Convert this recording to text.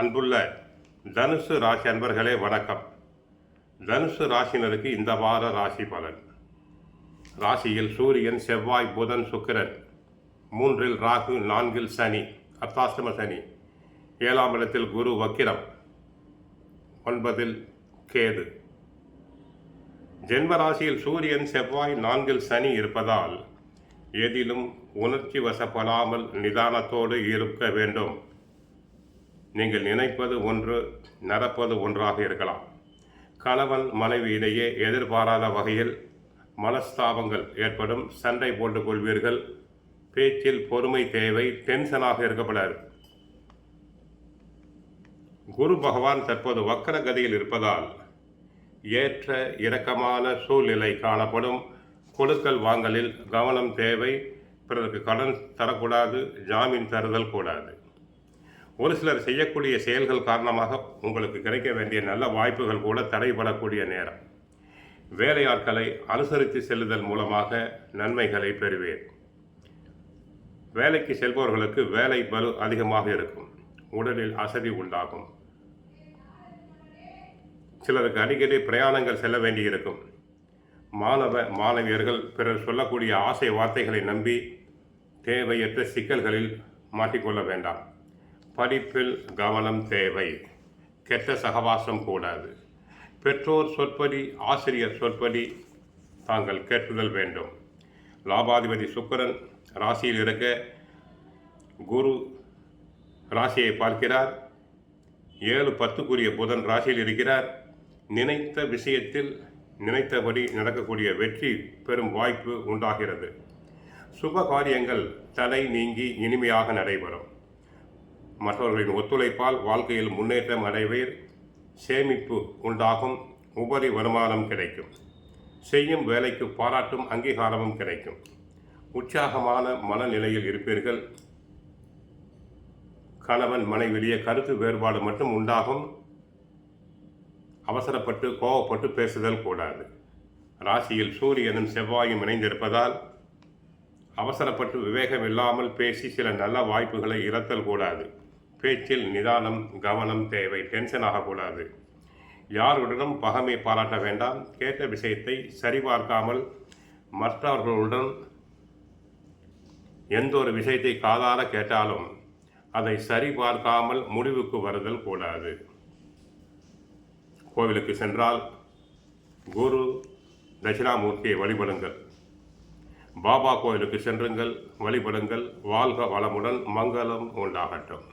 அன்புள்ள தனுசு ராசி அன்பர்களே வணக்கம். தனுசு ராசினருக்கு இந்த வார ராசி பலன். ராசியில் சூரியன், செவ்வாய், புதன், சுக்கிரன், 3இல் ராகு, 4இல் சனி, அர்த்தாஷ்டம சனி, 7ஆம் இடத்தில் குரு வக்கிரம், 9இல் கேது. ஜென்ம ராசியில் சூரியன், செவ்வாய், 4இல் சனி இருப்பதால் எதிலும் உணர்ச்சி வசப்படாமல் நிதானத்தோடு இருக்க வேண்டும். நீங்கள் நினைப்பது ஒன்று, நடப்பது ஒன்றாக இருக்கலாம். கணவன் மனைவி இடையே எதிர்பாராத வகையில் மனஸ்தாபங்கள் ஏற்படும். சண்டை போட்டுக் கொள்வீர்கள். பேச்சில் பொறுமை தேவை. டென்ஷனாக இருக்கப்படாது. குரு பகவான் தற்போது வக்கர கதியில் இருப்பதால் ஏற்ற இறக்கமான சூழ்நிலை காணப்படும். கொடுக்கல் வாங்கலில் கவனம் தேவை. பிறருக்கு கடன் தரக்கூடாது. ஜாமீன் தருதல் கூடாது. ஒரு சிலர் செய்யக்கூடிய செயல்கள் காரணமாக உங்களுக்கு கிடைக்க வேண்டிய நல்ல வாய்ப்புகள் கூட தடைபடக்கூடிய நேரம். வேலையாட்களை அனுசரித்து செல்லுதல் மூலமாக நன்மைகளை பெறுவேன். வேலைக்கு செல்பவர்களுக்கு வேலை பளு அதிகமாக இருக்கும். உடலில் அசதி உண்டாகும். சிலருக்கு அடிக்கடி பிரயாணங்கள் செல்ல வேண்டியிருக்கும். மாணவ மாணவியர்கள் பிறர் சொல்லக்கூடிய ஆசை வார்த்தைகளை நம்பி தேவையற்ற சிக்கல்களில் மாட்டிக்கொள்ள வேண்டாம். படிப்பில் கவனம் தேவை. கெட்ட சகவாசம் கூடாது. பெற்றோர் சொற்படி, ஆசிரியர் சொற்படி தாங்கள் கேட்குதல் வேண்டும். லாபாதிபதி சுக்கிரன் ராசியில் இருக்க குரு ராசியை பார்க்கிறார். 7-10 புதன் ராசியில் இருக்கிறார். நினைத்த விஷயத்தில் நினைத்தபடி நடக்கக்கூடிய வெற்றி பெறும் வாய்ப்பு உண்டாகிறது. சுப காரியங்கள் தடை நீங்கி இனிமையாக நடைபெறும். மற்றவர்களின் ஒத்துழைப்பால் வாழ்க்கையில் முன்னேற்றம் அடைவீர். சேமிப்பு உண்டாகும். உபரி வருமானம் கிடைக்கும். செய்யும் வேலைக்கு பாராட்டும் அங்கீகாரமும் கிடைக்கும். உற்சாகமான மனநிலையில் இருப்பீர்கள். கணவன் மனைவியிடையே கருத்து வேறுபாடு மட்டும் உண்டாகும். அவசரப்பட்டு கோபப்பட்டு பேசுதல் கூடாது. ராசியில் சூரியனும் செவ்வாயும் இணைந்திருப்பதால் அவசரப்பட்டு விவேகம் இல்லாமல் பேசி சில நல்ல வாய்ப்புகளை இழத்தல் கூடாது. பேச்சில் நிதானம், கவனம் தேவை. டென்ஷன் ஆகக்கூடாது. யாருடனும் பகைமை பாராட்ட வேண்டாம். கேட்ட விஷயத்தை சரிபார்க்காமல் மற்றவர்களுடன் எந்த ஒரு விஷயத்தை காதார கேட்டாலும் அதை சரிபார்க்காமல் முடிவுக்கு வருதல் கூடாது. கோவிலுக்கு சென்றால் குரு தட்சிணாமூர்த்தியை வழிபடுங்கள். பாபா கோவிலுக்கு சென்றுங்கள், வழிபடுங்கள். வாழ்க வளமுடன். மங்களம் உண்டாகட்டும்.